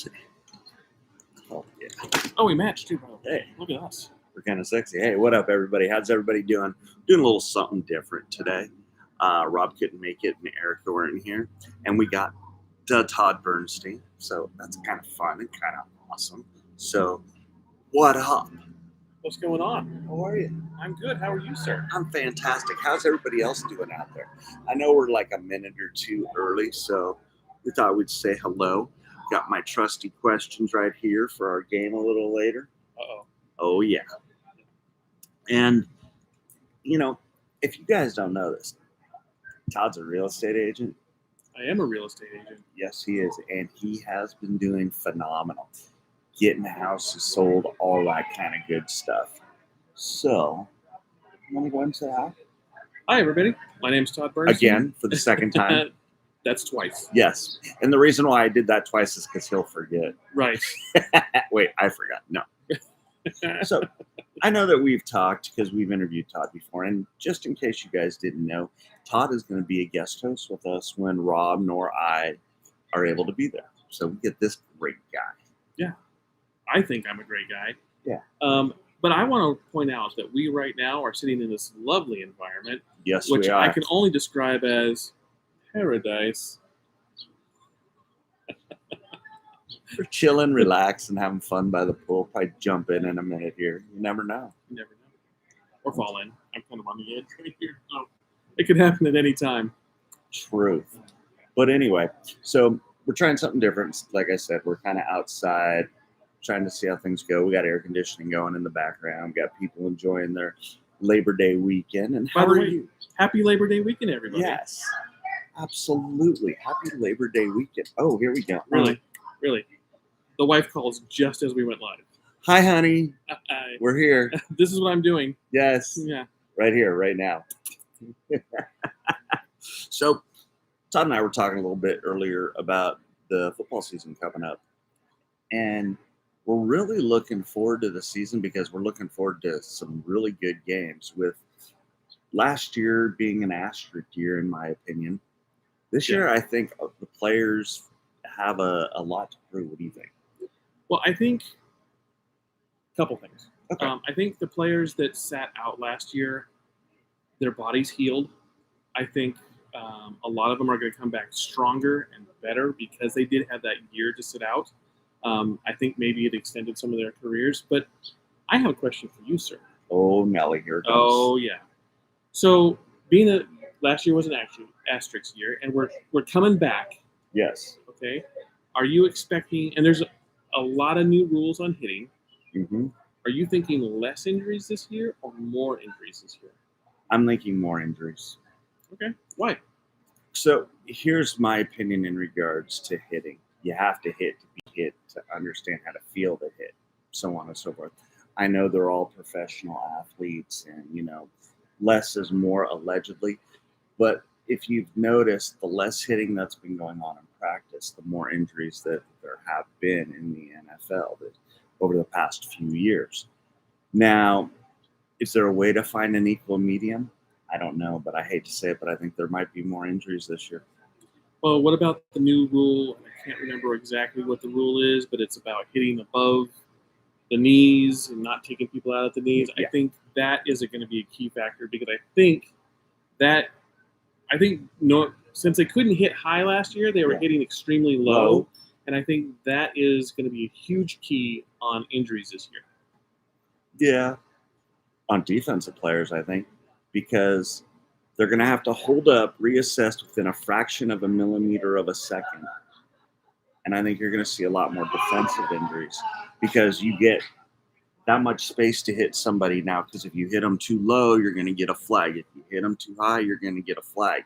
today. Oh, yeah. Oh, we matched too, bro. Hey. Look at us. We're kind of sexy. Hey, what up, everybody? How's everybody doing? Doing a little something different today. Rob couldn't make it, and Erica weren't here. And we got Todd Bernstein. So that's kind of fun and kind of awesome. So, what up? What's going on? How are you? I'm good. How are you, sir? I'm fantastic. How's everybody else doing out there? I know we're like a minute or two early, so we thought we'd say hello. Got my trusty questions right here for our game a little later. Uh-oh. Oh, yeah. And, you know, if you guys don't know this, Todd's a real estate agent. I am a real estate agent. Yes, he is. And he has been doing phenomenal. Getting houses sold, all that kind of good stuff. So, you want to go and say hi? Hi, everybody. My name's Todd Bernstein. Again, for the second time. That's twice. Yes. And the reason why I did that twice is because he'll forget. Right. Wait, I forgot. No. So, I know that we've talked because we've interviewed Todd before. And just in case you guys didn't know, Todd is going to be a guest host with us when Rob nor I are able to be there. So, we get this great guy. Yeah. I think I'm a great guy. Yeah. But I want to point out that we right now are sitting in this lovely environment, Yes, which we are. I can only describe as paradise. We're chilling, relaxing, having fun by the pool. Probably jump in a minute here. You never know. You never know. Or fall in. I'm kind of on the edge right here. So it could happen at any time. Truth. But anyway, so we're trying something different. Like I said, we're kind of outside, trying to see how things go. We got air conditioning going in the background. We got people enjoying their Labor Day weekend. And how By the are way, you? Happy Labor Day weekend, everybody. Yes, absolutely. Happy Labor Day weekend. Oh, here we go. Really. The wife calls just as we went live. Hi, honey. We're here. This is what I'm doing. Yes. Yeah. Right here, right now. So, Todd and I were talking a little bit earlier about the football season coming up. And we're really looking forward to the season because we're looking forward to some really good games, with last year being an asterisk year, in my opinion. This year, I think the players have a lot to prove. What do you think? Well, I think a couple things. Okay. I think the players that sat out last year, their bodies healed. I think a lot of them are going to come back stronger and better because they did have that year to sit out. I think maybe it extended some of their careers. But I have a question for you, sir. Oh, Nelly, here it comes. Oh, yeah. So being that last year was an asterisk year, and we're coming back. Yes. Okay. Are you expecting? And there's a lot of new rules on hitting. Mm-hmm. Are you thinking less injuries this year or more injuries this year? I'm thinking more injuries. Okay. Why? So here's my opinion in regards to hitting. You have to hit to be hit, to understand how to feel the hit, so on and so forth. I know they're all professional athletes, and, you know, less is more, allegedly. But if you've noticed, the less hitting that's been going on in practice, the more injuries that there have been in the NFL over the past few years. Now, is there a way to find an equal medium? I don't know, but I hate to say it, but I think there might be more injuries this year. Well, what about the new rule? I can't remember exactly what the rule is, but it's about hitting above the knees and not taking people out at the knees. Yeah. I think that is going to be a key factor because since they couldn't hit high last year, they were hitting extremely low. And I think that is going to be a huge key on injuries this year. Yeah. On defensive players, I think, because they're going to have to hold up, reassessed within a fraction of a millimeter of a second. And I think you're going to see a lot more defensive injuries because you get that much space to hit somebody now. Because if you hit them too low, you're going to get a flag. If you hit them too high, you're going to get a flag.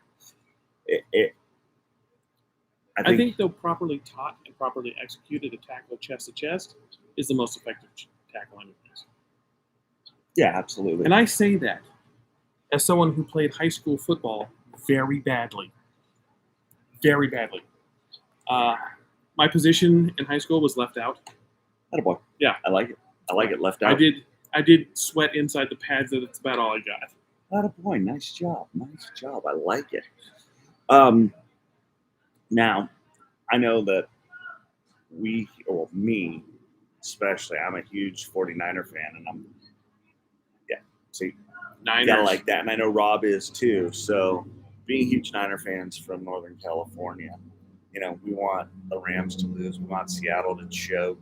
I think though properly taught and properly executed, a tackle chest to chest is the most effective tackle on your face. Yeah, absolutely. And I say that as someone who played high school football very badly. Very badly. My position in high school was left out. Attaboy. Yeah. I like it. I like it left out. I did sweat inside the pads, and that's about all I got. Attaboy. Nice job. Nice job. I like it. Now, I know that me especially, I'm a huge 49er fan, and so you Niners. gotta like that. And I know Rob is too. So being huge Niner fans from Northern California, we want the Rams to lose. We want Seattle to choke.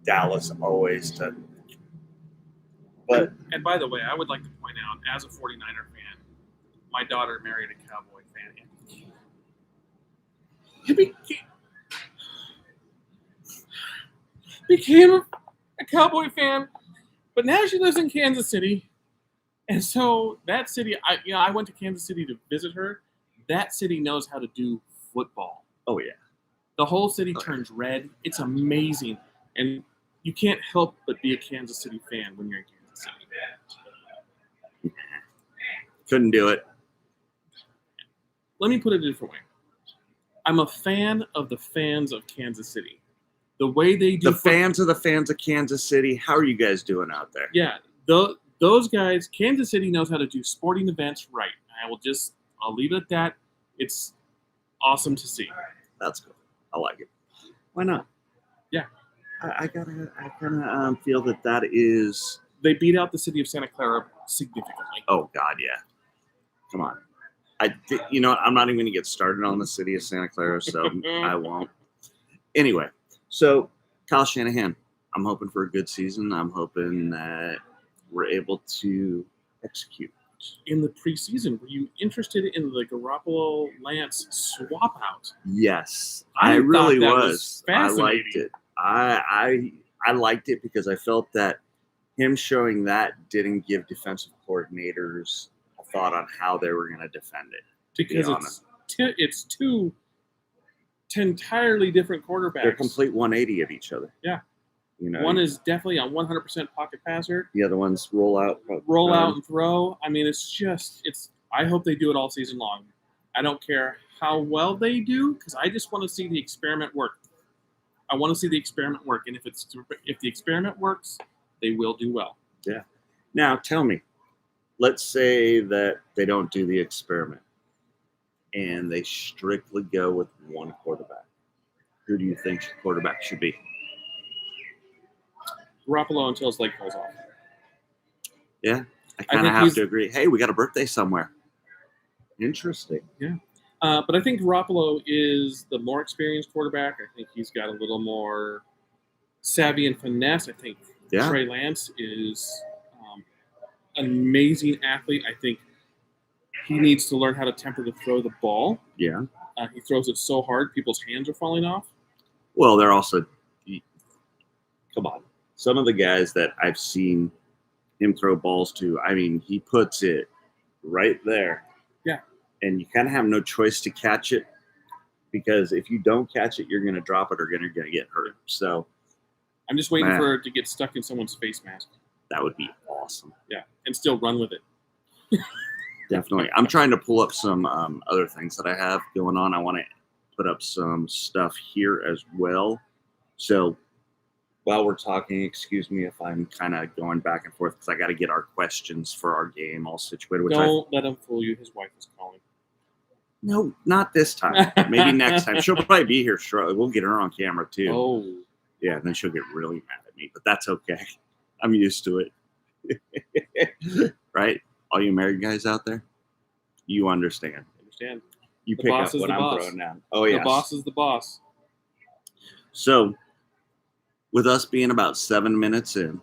Dallas always to. But and by the way, I would like to point out, as a 49er fan, my daughter married a Cowboy fan. He became a Cowboy fan, but now she lives in Kansas City. And so that city, I went to Kansas City to visit her. That city knows how to do football. Oh, yeah. The whole city turns red. It's amazing. And you can't help but be a Kansas City fan when you're in Kansas City. Couldn't do it. Let me put it a different way. I'm a fan of the fans of Kansas City. The way they do fans of the fans of Kansas City. How are you guys doing out there? Yeah. Those guys, Kansas City knows how to do sporting events right. I'll leave it at that. It's awesome to see. That's cool. I like it. Why not? Yeah. I kind of feel that is. They beat out the city of Santa Clara significantly. Oh God, yeah. Come on. I'm not even going to get started on the city of Santa Clara, so I won't. Anyway, so Kyle Shanahan, I'm hoping for a good season. I'm hoping that we're able to execute. In the preseason, were you interested in the Garoppolo-Lance swap out? Yes, I really was. I liked it. I liked it because I felt that him showing that didn't give defensive coordinators a thought on how they were going to defend it. Because it's two entirely different quarterbacks. They're complete 180 of each other. Yeah. One is definitely a 100% pocket passer. The other one's roll out and throw. I mean, I hope they do it all season long. I don't care how well they do, because I just want to see the experiment work. I want to see the experiment work, and if the experiment works, they will do well. Yeah. Now, tell me, let's say that they don't do the experiment, and they strictly go with one quarterback. Who do you think the quarterback should be? Garoppolo until his leg falls off. Yeah, I kind of have to agree. Hey, we got a birthday somewhere. Interesting. Yeah. But I think Garoppolo is the more experienced quarterback. I think he's got a little more savvy and finesse. I think Trey Lance is an amazing athlete. I think he needs to learn how to temper to throw the ball. Yeah. He throws it so hard, people's hands are falling off. Well, they're also come on. Some of the guys that I've seen him throw balls to, I mean, he puts it right there. Yeah. And you kind of have no choice to catch it, because if you don't catch it, you're going to drop it or you're going to get hurt. So I'm just waiting for it to get stuck in someone's face mask. That would be awesome. Yeah, and still run with it. Definitely. I'm trying to pull up some other things that I have going on. I want to put up some stuff here as well. So while we're talking, excuse me if I'm kind of going back and forth, because I got to get our questions for our game all situated. Don't let him fool you. His wife is calling. No, not this time. Maybe next time. She'll probably be here shortly. We'll get her on camera too. Oh. Yeah, then she'll get really mad at me, but that's okay. I'm used to it. Right? All you married guys out there, you understand. You pick up what I'm throwing down. Oh, yeah. The boss is the boss. So, with us being about 7 minutes in,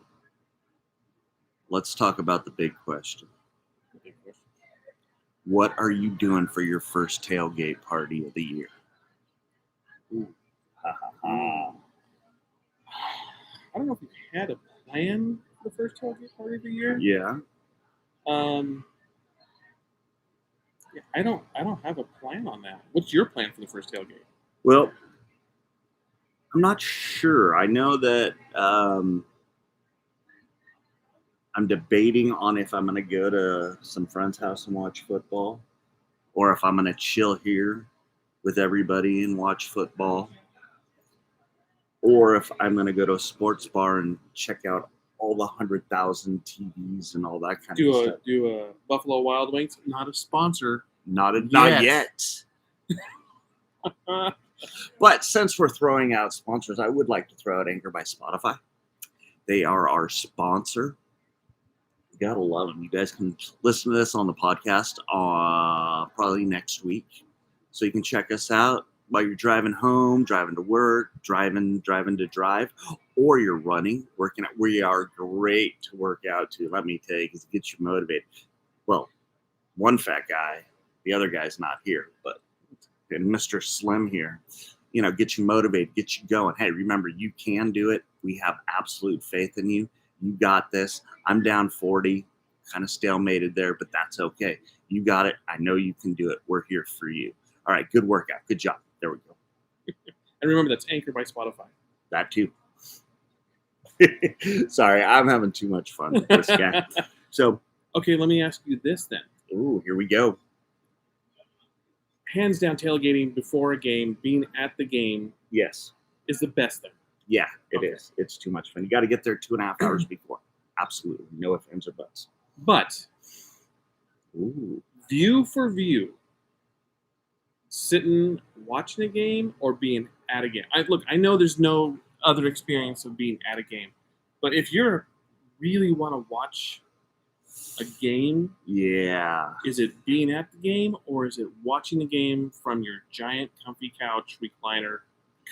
let's talk about the big question. What are you doing for your first tailgate party of the year? Ooh. I don't know if we had a plan for the first tailgate party of the year. Yeah. I don't have a plan on that. What's your plan for the first tailgate? Well, I'm not sure. I know that I'm debating on if I'm going to go to some friend's house and watch football, or if I'm going to chill here with everybody and watch football, or if I'm going to go to a sports bar and check out all the 100,000 TVs and all that kind of stuff. Do a Buffalo Wild Wings, not a sponsor. Not yet. But since we're throwing out sponsors, I would like to throw out Anchor by Spotify. They are our sponsor. You gotta love them. You guys can listen to this on the podcast probably next week. So you can check us out while you're driving home, driving to work, driving to drive, or you're running, working out. We are great to work out to, let me tell you, because it gets you motivated. Well, one fat guy, the other guy's not here, but Mr. Slim here, get you motivated, get you going. Hey, remember, you can do it. We have absolute faith in you. You got this. I'm down 40, kind of stalemated there, but that's okay. You got it. I know you can do it. We're here for you. All right, good workout. Good job. There we go. And remember, that's Anchor by Spotify. That too. Sorry, I'm having too much fun with this guy. So, okay, let me ask you this then. Ooh, here we go. Hands down, tailgating before a game, being at the game, Yes. is the best thing. Yeah, it is. It's too much fun. You got to get there 2.5 hours before. Absolutely. No ifs, ands, or buts. But, Ooh. view for view, sitting watching a game or being at a game. I know there's no other experience of being at a game, but if you really want to watch a game, Yeah. is it being at the game or is it watching the game from your giant comfy couch, recliner,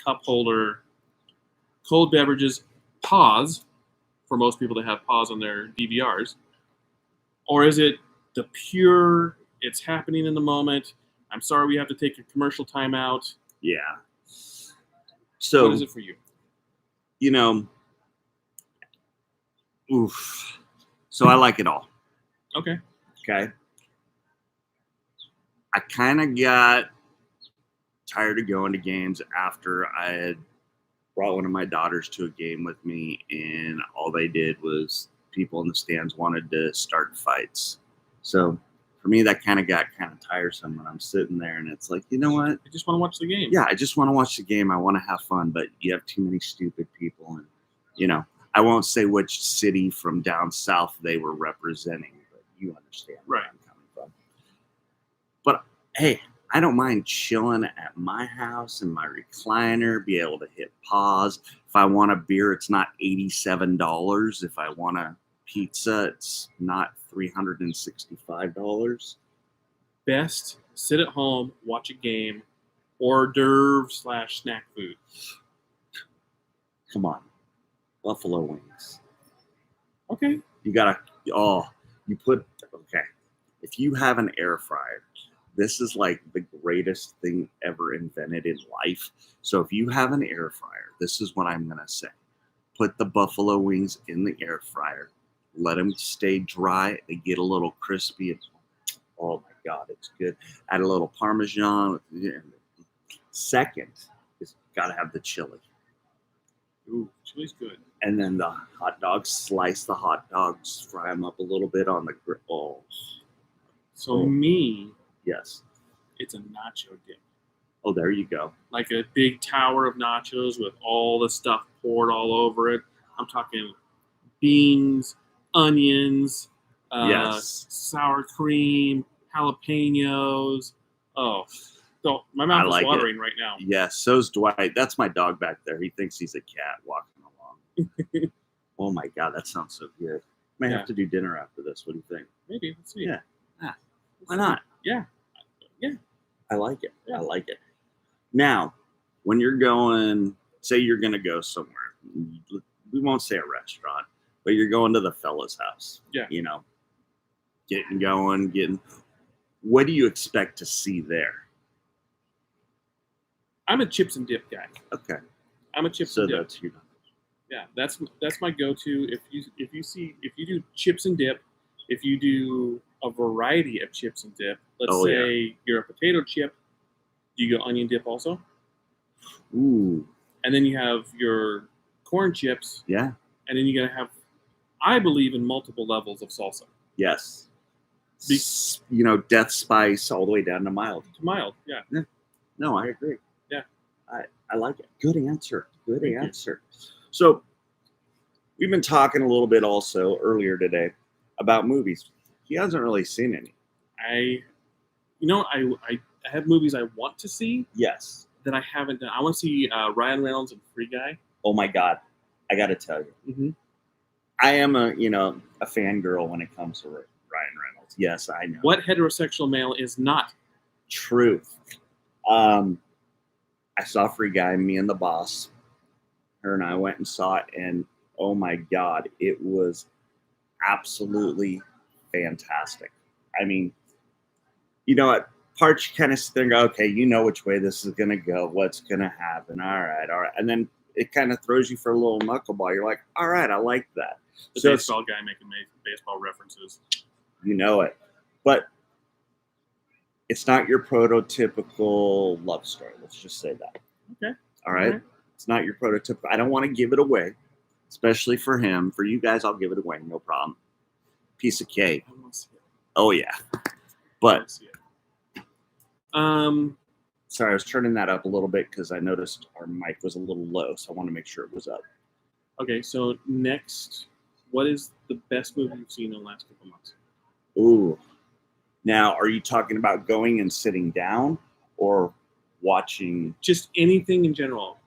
cup holder, cold beverages, pause, for most people that have pause on their DVRs, or is it the pure, it's happening in the moment, I'm sorry we have to take a commercial timeout? Yeah. So, What is it for you? Oof. So I like it all. Okay. Okay. I kind of got tired of going to games after I had brought one of my daughters to a game with me, and all they did was people in the stands wanted to start fights. So for me, that kind of got kind of tiresome when I'm sitting there, and it's like, you know what? I just want to watch the game. Yeah, I just want to watch the game. I want to have fun, but you have too many stupid people, and I won't say which city from down south they were representing, but you understand where Right. I'm coming from. But hey, I don't mind chilling at my house in my recliner, be able to hit pause. If I want a beer, it's not $87. If I want a pizza, it's not $365. Best, sit at home, watch a game, hors d'oeuvre/snack food. Come on. Buffalo wings. Okay. You put, okay. If you have an air fryer, this is like the greatest thing ever invented in life. So if you have an air fryer, this is what I'm going to say. Put the buffalo wings in the air fryer. Let them stay dry. They get a little crispy. Oh my God, it's good. Add a little Parmesan. Second is got to have the chili. Ooh, chili's good. And then the hot dogs, slice the hot dogs, fry them up a little bit on the grill. Oh, So me, yes. it's a nacho dip. Oh, there you go. Like a big tower of nachos with all the stuff poured all over it. I'm talking beans, onions, Yes. sour cream, jalapenos. Oh, so my mouth I is like watering right now. Yes, so's Dwight. That's my dog back there. He thinks he's a cat walking along. Oh my God, that sounds so good. May Yeah. have to do dinner after this. What do you think? Maybe. Let's see. Yeah. Why not? Yeah. I like it. Yeah. I like it. Now, when you're going, say you're going to go somewhere, we won't say a restaurant, but you're going to the fella's house. Yeah. Getting going, what do you expect to see there? I'm a chips and dip guy. Okay. I'm a chips So and dip. that's Yeah, that's my go-to. If you do chips and dip, if you do a variety of chips and dip, let's say you're a potato chip, do you go onion dip also? Ooh. And then you have your corn chips, Yeah. and then you're gonna have, I believe, in multiple levels of salsa. Yes. Death spice all the way down to mild. Mild, yeah. No, I agree. Yeah. I like it. Good answer. Good Thank you. answer. So we've been talking a little bit also earlier today about movies. He hasn't really seen any. I have movies I want to see, Yes. that I haven't done. I want to see Ryan Reynolds and Free Guy. Oh my God, I got to tell you, Mm-hmm. I am a fangirl when it comes to Ryan Reynolds. Yes, I know. What heterosexual male is not? Truth. I saw Free Guy, me and the boss. Her and I went and saw it, and oh my God, it was absolutely fantastic. I mean, at parts you kind of sit there and go, okay, you know which way this is going to go, what's going to happen. All right. And then it kind of throws you for a little knuckleball. You're like, all right, I like that. The So baseball guy making baseball references. you know it. But it's not your prototypical love story. Let's just say that. Okay. All right. It's not your prototypical. I don't want to give it away, especially for him. For you guys, I'll give it away. No problem. Piece of cake. I want to see it. Oh, yeah. I But want to see it. sorry, I was turning that up a little bit because I noticed our mic was a little low, so I want to make sure it was up. Okay, so next, what is the best movie you've seen in the last couple months? Ooh. Now, are you talking about going and sitting down or watching? Just anything in general.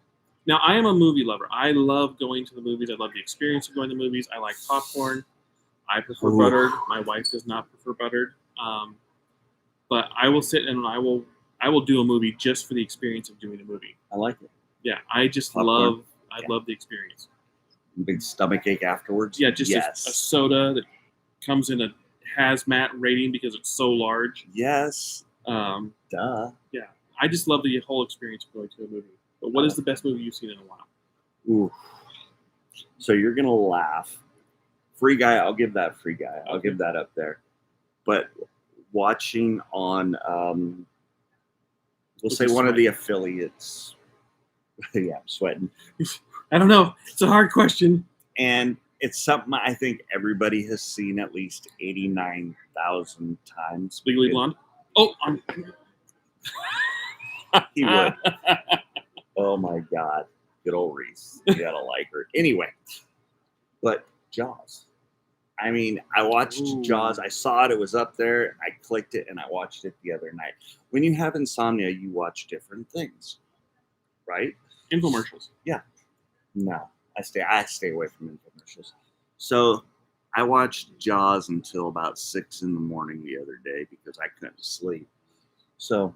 Now, I am a movie lover. I love going to the movies. I love the experience of going to the movies. I like popcorn. I prefer Ooh. buttered. My wife does not prefer buttered. But I will sit and I will do a movie just for the experience of doing a movie. I like it. Yeah, I just Popcorn. love the experience. Big stomach ache afterwards? Yeah, just yes. a soda that comes in a hazmat rating because it's so large. Yes. Duh. Yeah, I just love the whole experience of going to a movie. But what is the best movie you've seen in a while? Ooh. So you're going to laugh. Free Guy, I'll give that Free Guy. I'll give that up there. But watching on, we'll say one of the affiliates. Yeah, I'm sweating. I don't know. It's a hard question. And it's something I think everybody has seen at least 89,000 times. Legally Blonde? Oh, He would. Oh my God. Good old Reese. You gotta like her. Anyway, but Jaws. I mean, I watched Jaws. I saw it. It was up there. I clicked it and I watched it the other night. When you have insomnia, you watch different things, right? Infomercials. Yeah. No, I stay away from infomercials. So I watched Jaws until about 6 a.m. the other day because I couldn't sleep. So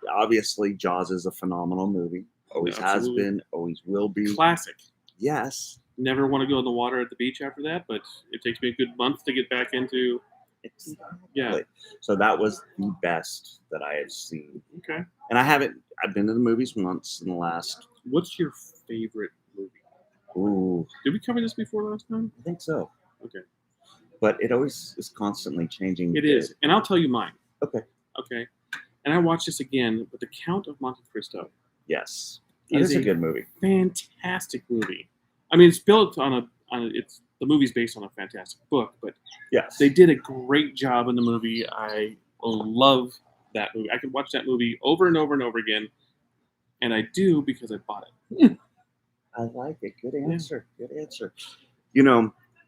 obviously Jaws is a phenomenal movie. Always has been, always will be. Classic. Yes. Never want to go in the water at the beach after that, but it takes me a good month to get back into. Yeah. So that was the best that I have seen. Okay. And I've been to the movies once in the last. What's your favorite movie? Ooh. Did we cover this before last time? I think so. Okay. But it always is constantly changing. It is. And I'll tell you mine. Okay. Okay. And I watched this again, but The Count of Monte Cristo. Yes. It is a good movie. Fantastic movie. I mean, it's built on the movie's based on a fantastic book, but yes, they did a great job in the movie. I love that movie. I could watch that movie over and over and over again, and I do because I bought it. I like it. Good answer. Yeah. Good answer.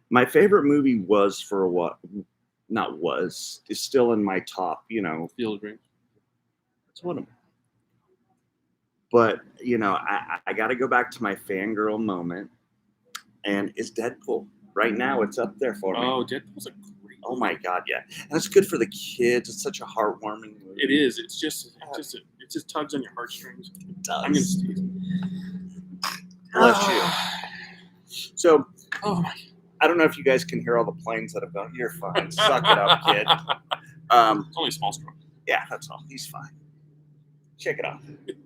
My favorite movie was is still in my top, Field of Dreams. It's one of them. But, I got to go back to my fangirl moment. And it's Deadpool. Right now, it's up there for me. Oh, Deadpool's a great movie. Oh, my God, yeah. And it's good for the kids. It's such a heartwarming movie. It is. It just tugs on your heartstrings. It does. I'm going to sneeze. Bless you. So, oh my. I don't know if you guys can hear all the planes that have gone. You're fine. Suck it up, kid. It's only a small stroke. Yeah, that's all. He's fine. Check it off.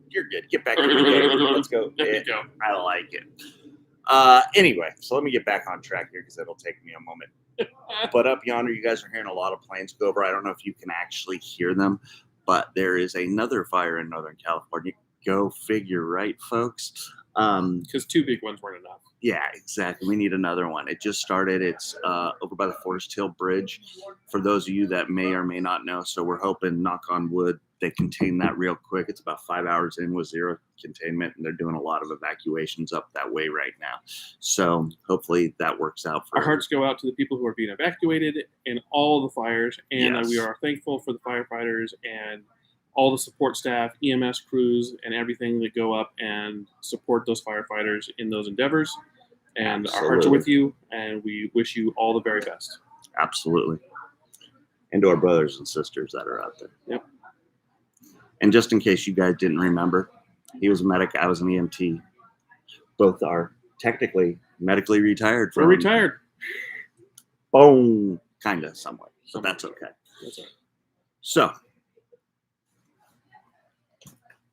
You're good. Get back in the game. Let's go. There we go. I like it. Anyway, so let me get back on track here because it'll take me a moment. But up yonder, you guys are hearing a lot of planes go over. I don't know if you can actually hear them, but there is another fire in Northern California. Go figure, right, folks? Because 2 big ones weren't enough. Yeah, exactly. We need another one. It just started. It's over by the Forest Hill Bridge. For those of you that may or may not know, so we're hoping, knock on wood, they contain that real quick. It's about 5 hours in with zero containment, and they're doing a lot of evacuations up that way right now. So hopefully that works out for Our hearts go out to the people who are being evacuated in all the fires, and Yes. we are thankful for the firefighters and all the support staff, EMS crews, and everything that go up and support those firefighters in those endeavors. And our hearts are with you, and we wish you all the very best. Absolutely. And to our brothers and sisters that are out there. Yep. And just in case you guys didn't remember, he was a medic, I was an EMT. Both are technically medically retired. We're retired. Boom. Kind of, somewhat. So that's okay. That's all right. So.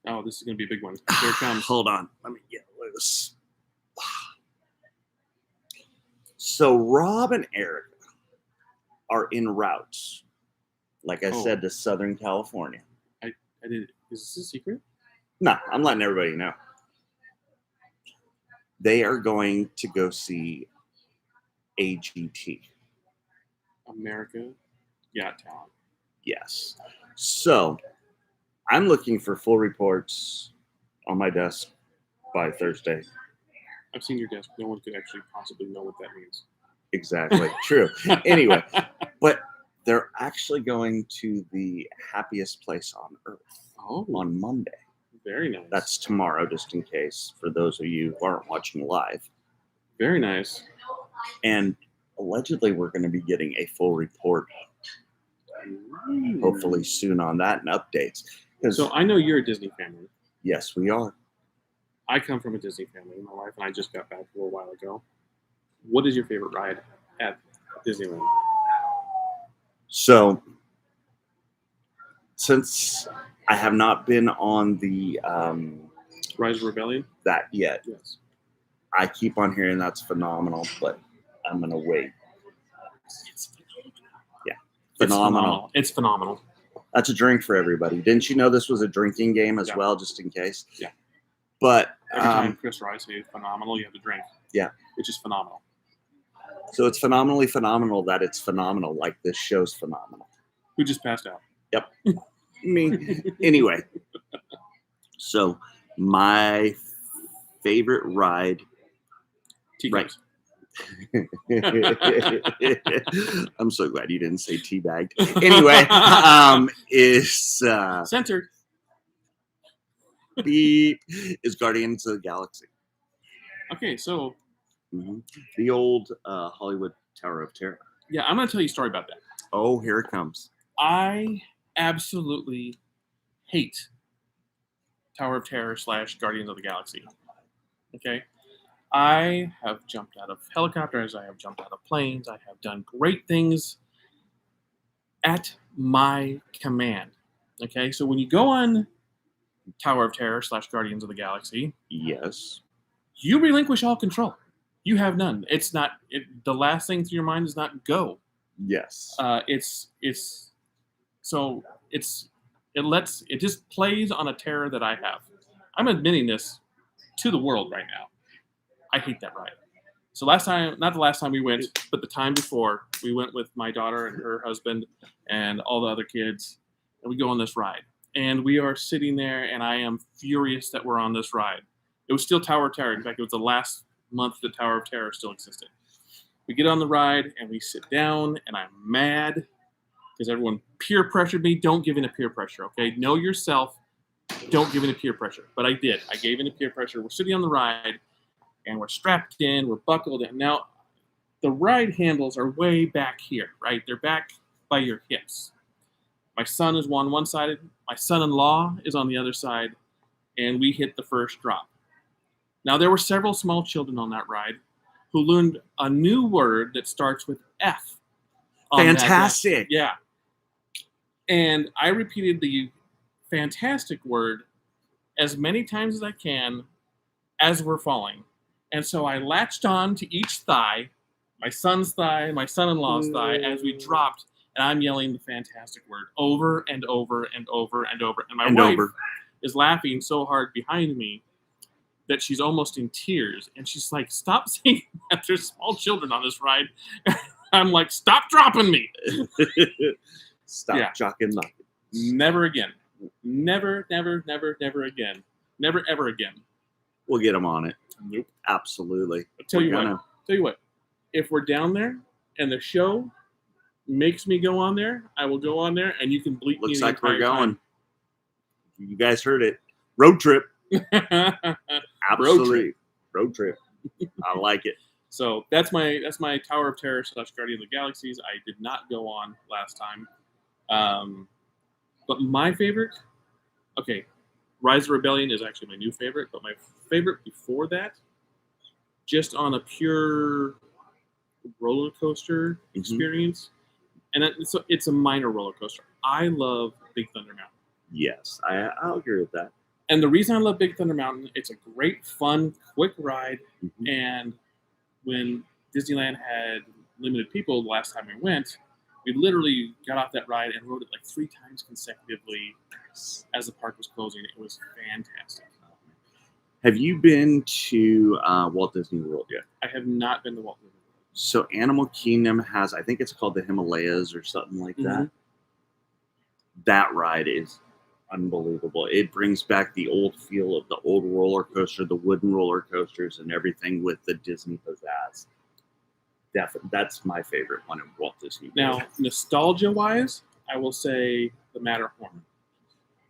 Oh, this is going to be a big one. Here it comes. Hold on. Let me get loose. So Rob and Erica are en route, like I said, to Southern California. I did. Is this a secret? No, I'm letting everybody know. They are going to go see AGT. America Got Talent. Yes. So I'm looking for full reports on my desk by Thursday. I've seen your desk. No one could actually possibly know what that means. Exactly. True. Anyway, but they're actually going to the happiest place on earth on Monday. Very nice. That's tomorrow, just in case, for those of you who aren't watching live. Very nice. And allegedly, we're going to be getting a full report, hopefully soon on that and updates. So I know you're a Disney family. Yes, we are. I come from a Disney family. My wife and I just got back a little while ago. What is your favorite ride at Disneyland? So, since I have not been on the Rise of Rebellion? That yet. Yes. I keep on hearing that's phenomenal, but I'm going to wait. It's phenomenal. Yeah. Phenomenal. It's phenomenal. That's a drink for everybody. Didn't you know this was a drinking game as well, just in case? Yeah. But every time Chris Rice says phenomenal, you have to drink. Yeah. Which is phenomenal. So it's phenomenally phenomenal that it's phenomenal, like this show's phenomenal. Who just passed out? Yep. Me. Anyway. So my favorite ride. Teacups. I'm so glad you didn't say teabagged. Anyway, is censored. Beep is Guardians of the Galaxy. Okay, so the old Hollywood Tower of Terror. Yeah, I'm going to tell you a story about that. Oh, here it comes. I absolutely hate Tower of Terror / Guardians of the Galaxy. Okay? I have jumped out of helicopters. I have jumped out of planes. I have done great things at my command. Okay? So when you go on Tower of Terror / Guardians of the Galaxy, yes, you relinquish all control. You have none. It's not. The last thing through your mind is not go. Yes. It just plays on a terror that I have. I'm admitting this to the world right now. I hate that ride. So not the last time we went, but the time before, we went with my daughter and her husband and all the other kids, and we go on this ride. And we are sitting there, and I am furious that we're on this ride. It was still Tower of Terror. In fact, it was the last month that Tower of Terror still existed. We get on the ride, and we sit down, and I'm mad because everyone peer pressured me. Don't give in to peer pressure, okay? Know yourself. Don't give in to peer pressure. But I did. I gave in to peer pressure. We're sitting on the ride, and we're strapped in. We're buckled in. Now, the ride handles are way back here, right? They're back by your hips. My son is on one side. My son-in-law is on the other side, and we hit the first drop. Now, there were several small children on that ride who learned a new word that starts with F. Fantastic. Yeah. And I repeated the fantastic word as many times as I can as we're falling. And so I latched on to each thigh, my son's thigh, my son-in-law's thigh, as we dropped, and I'm yelling the fantastic word over and over and over and over. And my wife is laughing so hard behind me that she's almost in tears. And she's like, stop saying that. There's small children on this ride. I'm like, stop dropping me. Stop jocking nothing. Never again. Never, never, never, never again. Never, ever again. We'll get them on it. Nope. Absolutely. I'll tell you what. If we're down there and the show makes me go on there, I will go on there, and you can bleep me. Looks like we're going. You guys heard it. Road trip. Absolutely. Road trip. I like it. So that's my Tower of Terror / Guardian of the Galaxies. I did not go on last time. But my favorite, okay, Rise of Rebellion is actually my new favorite, but my favorite before that, just on a pure roller coaster experience, and it's a minor roller coaster. I love Big Thunder Mountain. Yes, I'll agree with that. And the reason I love Big Thunder Mountain, it's a great, fun, quick ride. And when Disneyland had limited people the last time we went, we literally got off that ride and rode it like 3 times consecutively as the park was closing. It was fantastic. Have you been to Walt Disney World yet? I have not been to Walt Disney World. So Animal Kingdom has, I think it's called the Himalayas or something like that. That ride is unbelievable. It brings back the old feel of the old roller coaster, the wooden roller coasters, and everything with the Disney pizzazz. Definitely, that's my favorite one in Walt Disney World. Now, nostalgia-wise, I will say the Matterhorn.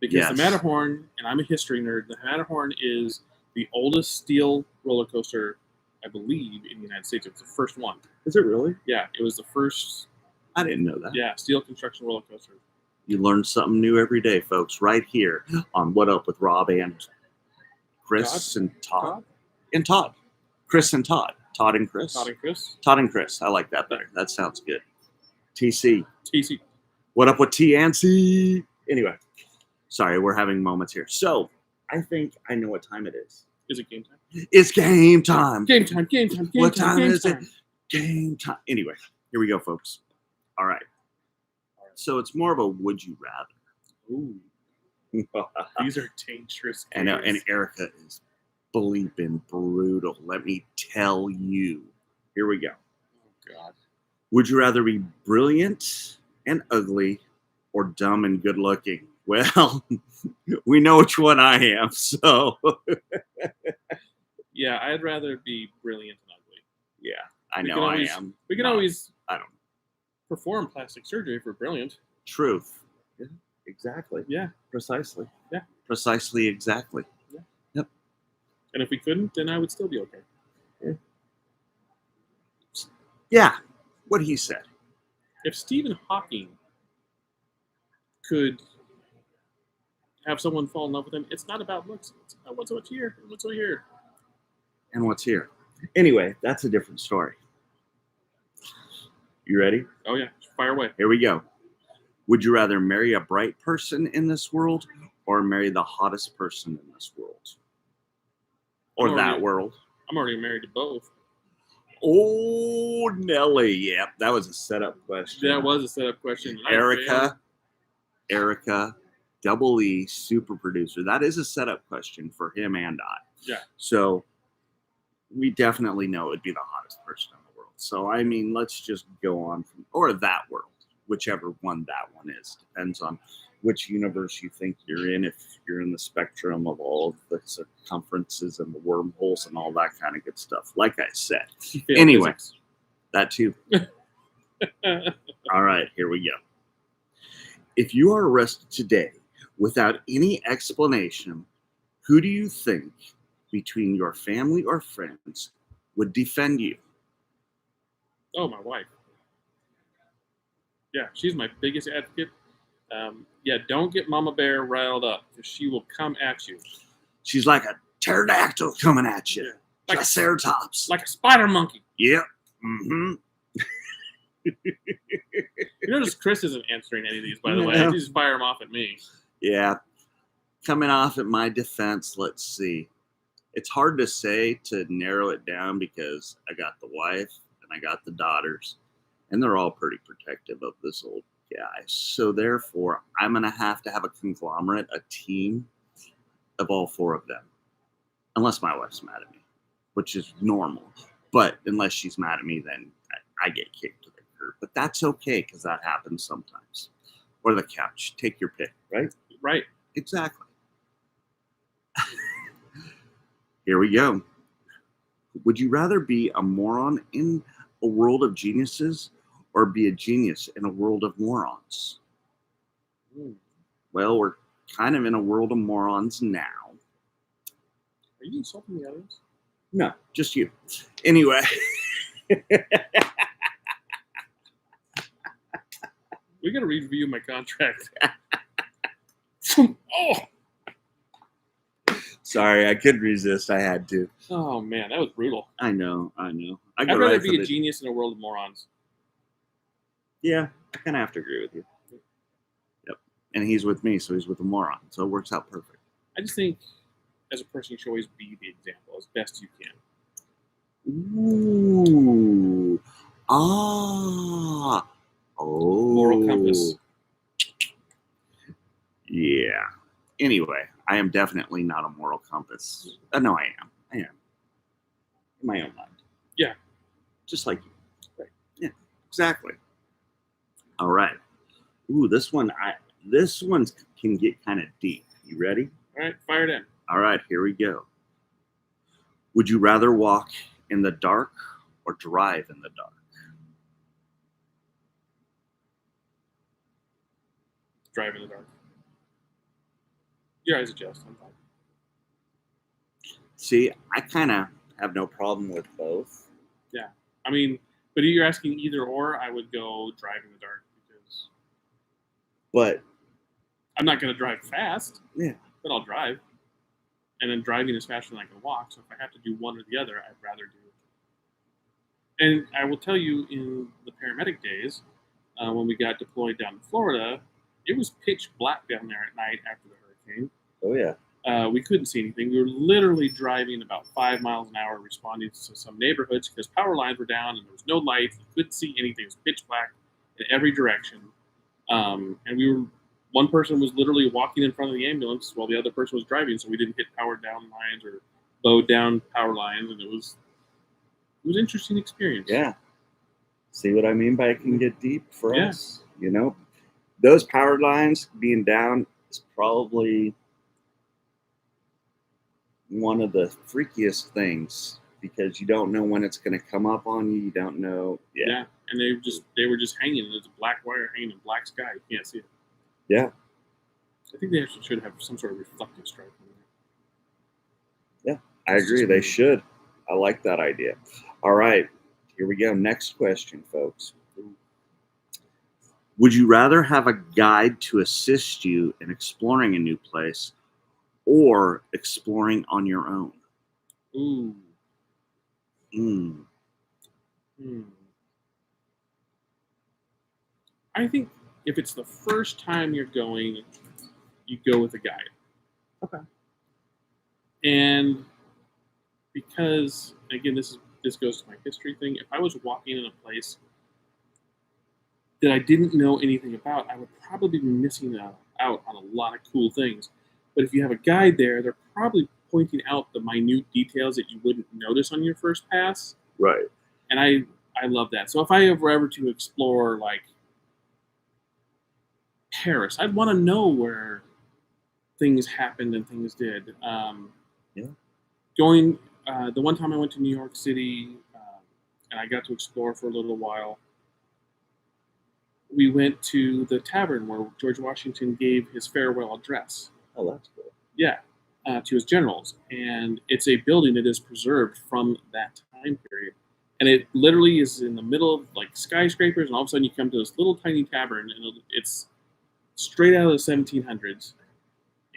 Because the Matterhorn, and I'm a history nerd, the Matterhorn is the oldest steel roller coaster, I believe, in the United States. It was the first one. Is it really? Yeah, it was the first. I didn't know that. Yeah, steel construction roller coaster. You learn something new every day, folks, right here on What Up with Rob and Chris and Todd. And Todd. Chris and Todd. Todd and Chris. Todd and Chris. Todd and Chris. I like that better. That sounds good. TC. TC. What up with T and C? Anyway, sorry, we're having moments here. So, I think I know what time it is. Is it game time? It's game time. Game time, game time, game what time, time is it? Game time. Anyway, here we go, folks. All right. So, it's more of a would you rather. Ooh. These are dangerous games. I know, and Erica is bleeping brutal. Let me tell you. Here we go. Oh, God. Would you rather be brilliant and ugly or dumb and good looking? Well, we know which one I am, so. Yeah, I'd rather be brilliant and ugly. Yeah, I know I am. We can always I don't perform plastic surgery if we're brilliant. Truth. Yeah, exactly. Yeah. Precisely. Yeah. Precisely exactly. Yeah. Yep. And if we couldn't, then I would still be okay. Yeah. Yeah. What he said. If Stephen Hawking could have someone fall in love with him, it's not about looks. It's about what's here. What's over here. And what's here. Anyway, that's a different story. You ready? Oh, yeah. Fire away. Here we go. Would you rather marry a bright person in this world or marry the hottest person in this world? Or that world? I'm already married to both. Oh, Nelly. Yeah, that was a setup question. That was a setup question. Erica, double E, super producer. That is a setup question for him and I. Yeah. So we definitely know it'd be the hottest person in the world. So, I mean, let's just go on from, or that world, whichever one that one is. Depends on which universe you think you're in, if you're in the spectrum of all of the circumferences and the wormholes and all that kind of good stuff. Like I said. Anyway, that too. All right, here we go. If you are arrested today without any explanation, who do you think between your family or friends would defend you? Oh, my wife. Yeah, she's my biggest advocate. Yeah, don't get Mama Bear riled up because she will come at you. She's like a pterodactyl coming at you. Yeah. Like a ceratops. Like a spider monkey. Yep. Mm-hmm. You notice Chris isn't answering any of these, by the way. He just fire them off at me. Yeah. Coming off at my defense, let's see. It's hard to say, to narrow it down, because I got the wife and I got the daughters, and they're all pretty protective of this old guy. So therefore, I'm going to have a conglomerate, a team of all 4 of them. Unless my wife's mad at me, which is normal. But unless she's mad at me, then I get kicked to the curb. But that's okay, because that happens sometimes. Or the couch. Take your pick, right? Right. Exactly. Here we go. Would you rather be a moron in a world of geniuses or be a genius in a world of morons? Well, we're kind of in a world of morons now. Are you insulting the others? No, just you. Anyway. We got to review my contract. Oh! Sorry, I couldn't resist. I had to. Oh, man, that was brutal. I know. I'd rather be a genius in a world of morons. Yeah, I kind of have to agree with you. Yep. And he's with me, so he's with a moron. So it works out perfect. I just think, as a person, you should always be the example as best you can. Ooh. Ah. Oh. Moral compass. Yeah. Anyway, I am definitely not a moral compass. No, I am. In my own mind. Yeah. Just like you. Right. Yeah, exactly. All right. Ooh, this one can get kind of deep. You ready? All right, fire it in. All right, here we go. Would you rather walk in the dark or drive in the dark? Drive in the dark. Your eyes adjust. I'm fine. See, I kind of have no problem with both. Yeah. I mean, but if you're asking either or, I would go drive in the dark because But I'm not going to drive fast. Yeah. But I'll drive. And then driving is faster than I can walk. So if I have to do one or the other, I'd rather do it. And I will tell you, in the paramedic days, when we got deployed down to Florida, it was pitch black down there at night after the hurricane. Oh, yeah. We couldn't see anything. We were literally driving about 5 miles an hour, responding to some neighborhoods because power lines were down and there was no light. You couldn't see anything. It was pitch black in every direction. And one person was literally walking in front of the ambulance while the other person was driving, so we didn't hit power down lines or bowed down power lines, and it was an interesting experience. Yeah. See what I mean by it can get deep for us? You know, those power lines being down is probably one of the freakiest things because you don't know when it's going to come up on you. You don't know. Yeah. And they were just hanging. There's a black wire hanging in black sky. You can't see it. Yeah. I think they actually should have some sort of reflective stripe in there. Yeah, I agree. They should. I like that idea. All right. Here we go. Next question, folks. Would you rather have a guide to assist you in exploring a new place or exploring on your own? Ooh. I think if it's the first time you're going, you go with a guide. Okay. And because, again, this goes to my history thing. If I was walking in a place that I didn't know anything about, I would probably be missing out on a lot of cool things. But if you have a guide there, they're probably pointing out the minute details that you wouldn't notice on your first pass. Right. And I love that. So if I were ever to explore, like, Paris, I'd want to know where things happened and things did. Going, the one time I went to New York City and I got to explore for a little while, we went to the tavern where George Washington gave his farewell address. Oh, that's cool. Yeah, to his generals. And it's a building that is preserved from that time period. And it literally is in the middle of like skyscrapers, and all of a sudden you come to this little tiny tavern, and it's straight out of the 1700s.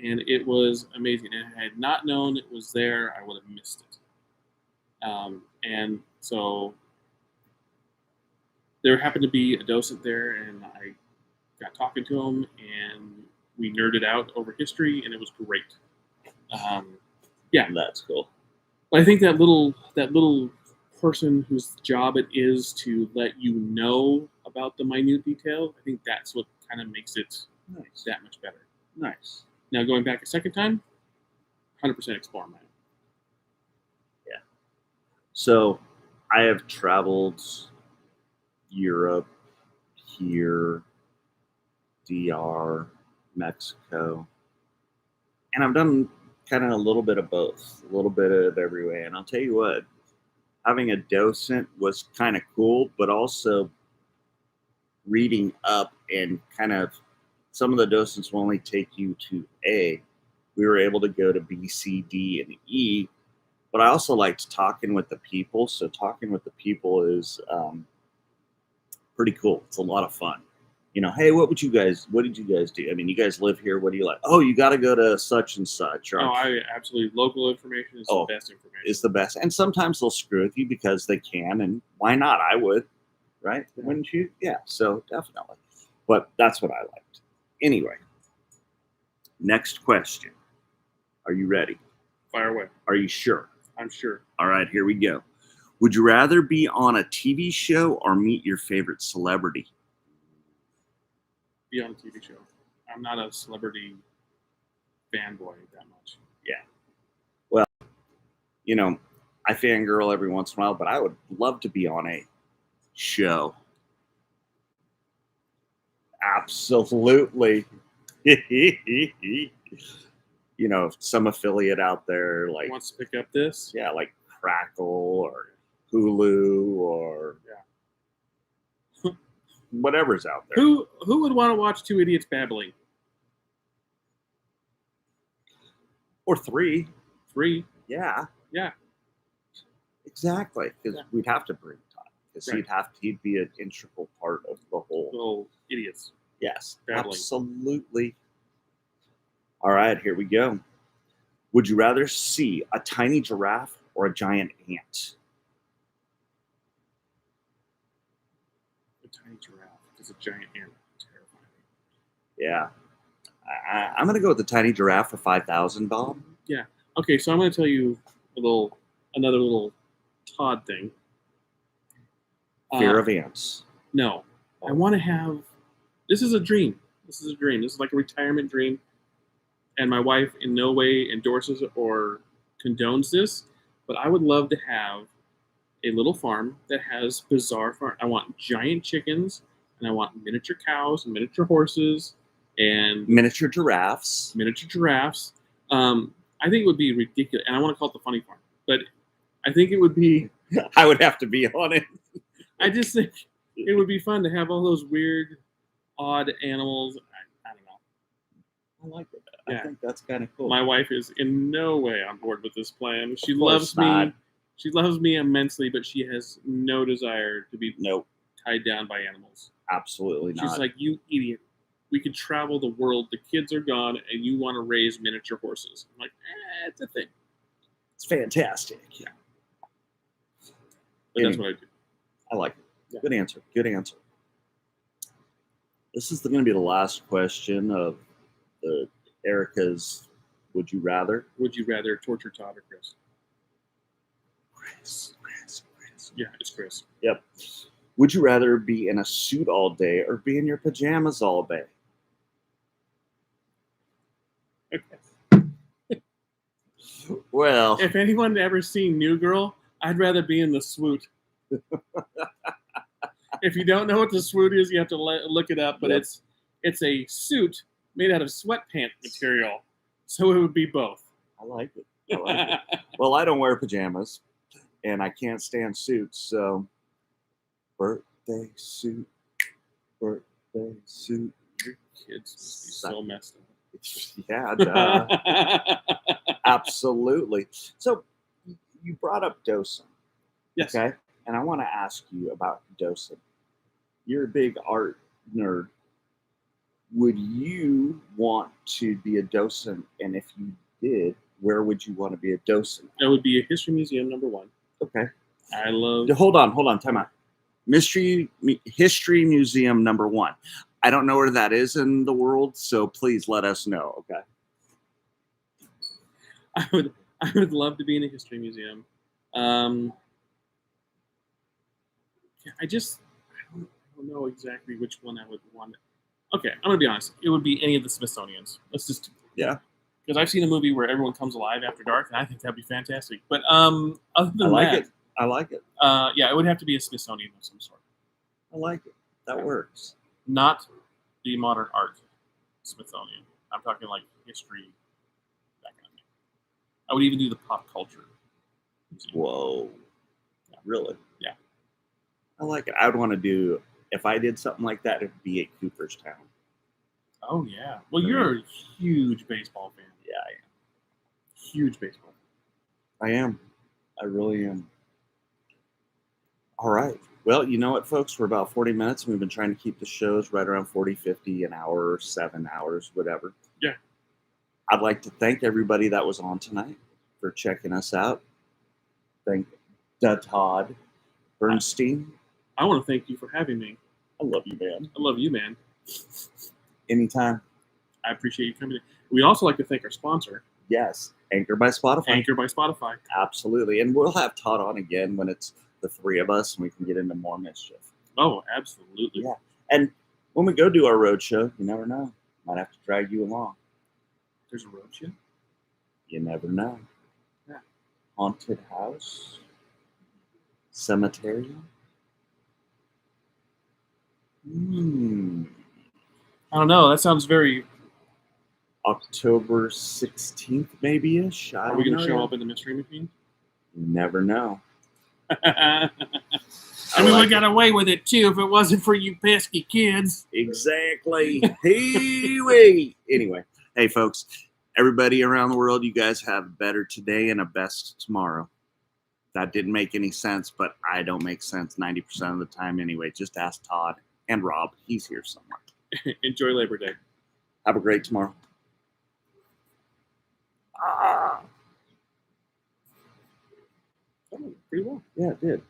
And it was amazing. And if I had not known it was there, I would have missed it. And so there happened to be a docent there, and I got talking to him, and we nerded out over history, and it was great. Yeah, that's cool. But I think that little person whose job it is to let you know about the minute detail, I think that's what kind of makes it that much better. Nice. Now going back a second time, 100% explore mine. Yeah. So I have traveled Europe, here, DR, Mexico, and I've done kind of a little bit of both, a little bit of every way. And I'll tell you what, having a docent was kind of cool, but also reading up and kind of some of the docents will only take you to A. We were able to go to B, C, D, and E. But I also liked talking with the people. So talking with the people is pretty cool. It's a lot of fun. You know, hey, what did you guys do? I mean, you guys live here. What do you like? Oh, you got to go to such and such. Or, I absolutely. Local information is the best information. It's the best. And sometimes they'll screw with you because they can. And why not? I would. Right? Yeah. Wouldn't you? Yeah. So definitely. But that's what I liked. Anyway, next question. Are you ready? Fire away. Are you sure? I'm sure. All right, here we go. Would you rather be on a TV show or meet your favorite celebrity? Be on a TV show. I'm not a celebrity fanboy that much. Yeah. Well, you know, I fangirl every once in a while, but I would love to be on a show. Absolutely. You know, some affiliate out there like wants to pick up this. Yeah, like Crackle or Hulu or whatever's out there. Who would want to watch two idiots babbling? Or three. Three. Yeah. Yeah. Exactly. Because we'd have to bring Todd. Because he'd be an integral part of the whole. Little idiots. Yes. Babbling. Absolutely. All right, here we go. Would you rather see a tiny giraffe or a giant ant? A tiny giraffe. It's a giant ant. Terrifying. Yeah. I'm going to go with the tiny giraffe for 5,000, Bob. Yeah. Okay, so I'm going to tell you another little Todd thing. Fear of ants. No. I want to have... This is a dream. This is like a retirement dream. And my wife in no way endorses or condones this, but I would love to have a little farm that has bizarre farm. I want giant chickens, and I want miniature cows and miniature horses and miniature giraffes. I think it would be ridiculous, and I want to call it the funny farm. But I think it would be. I would have to be on it. I just think it would be fun to have all those weird, odd animals. I don't know. I like it. I think that's kind of cool. My wife is in no way on board with this plan. She loves me. She loves me immensely, but she has no desire to be tied down by animals. Absolutely not. She's like, you idiot. We could travel the world. The kids are gone, and you want to raise miniature horses. I'm like, it's a thing. It's fantastic. Yeah. But that's what I do. I like it. Yeah. Good answer. Good answer. This is going to be the last question of Erica's Would You Rather. Would you rather torture Todd or Chris? Chris. Yeah, it's Chris. Yep. Would you rather be in a suit all day or be in your pajamas all day? Okay. Well, if anyone ever seen New Girl, I'd rather be in the swoot. If you don't know what the swoot is, you have to look it up. But it's a suit made out of sweatpant material, so it would be both. I like it. Well, I don't wear pajamas, and I can't stand suits, so birthday suit. Your kids must be so messed up. Yeah, duh. Absolutely. So you brought up Docent. Yes. Okay. And I want to ask you about Docent. You're a big art nerd. Would you want to be a docent? And if you did, where would you want to be a docent? That would be a history museum, number one. Okay. I love... Hold on. Time out. History Museum number one. I don't know where that is in the world, so please let us know, okay? I would love to be in a history museum. I don't know exactly which one I would want. Okay, I'm gonna be honest. It would be any of the Smithsonian's. Let's just because I've seen a movie where everyone comes alive after dark, and I think that'd be fantastic. But other than I like it. Yeah, it would have to be a Smithsonian of some sort. I like it. That works. Not the modern art Smithsonian. I'm talking like history, that kind of thing. I would even do the pop culture museum. Whoa. Yeah. Really? Yeah. I like it. I would want to do, if I did something like that, it would be at Cooperstown. Oh yeah. Well, you're a huge baseball fan. Yeah, Huge baseball. I am. I really am. All right. Well, you know what, folks? We're about 40 minutes, and we've been trying to keep the shows right around 40, 50, an hour, 7 hours, whatever. Yeah. I'd like to thank everybody that was on tonight for checking us out. Thank Todd, Bernstein. I want to thank you for having me. I love you, man. I love you, man. Anytime. I appreciate you coming in. We'd also like to thank our sponsor, Yes. Anchor by Spotify. Anchor by Spotify. Absolutely. And we'll have Todd on again when it's the three of us and we can get into more mischief. Oh, absolutely. Yeah. And when we go do our road show, you never know. Might have to drag you along. There's a road show? You never know. Yeah. Haunted house. Cemetery. I don't know. That sounds very... October 16th, maybe-ish. Are we going to show up in the mystery machine? You never know. I mean, we got away with it, too, if it wasn't for you pesky kids. Exactly. Hey-wee. Anyway, hey, folks, everybody around the world, you guys have a better today and a best tomorrow. That didn't make any sense, but I don't make sense 90% of the time anyway. Just ask Todd and Rob. He's here somewhere. Enjoy Labor Day. Have a great tomorrow. Oh, pretty well. Yeah, it did.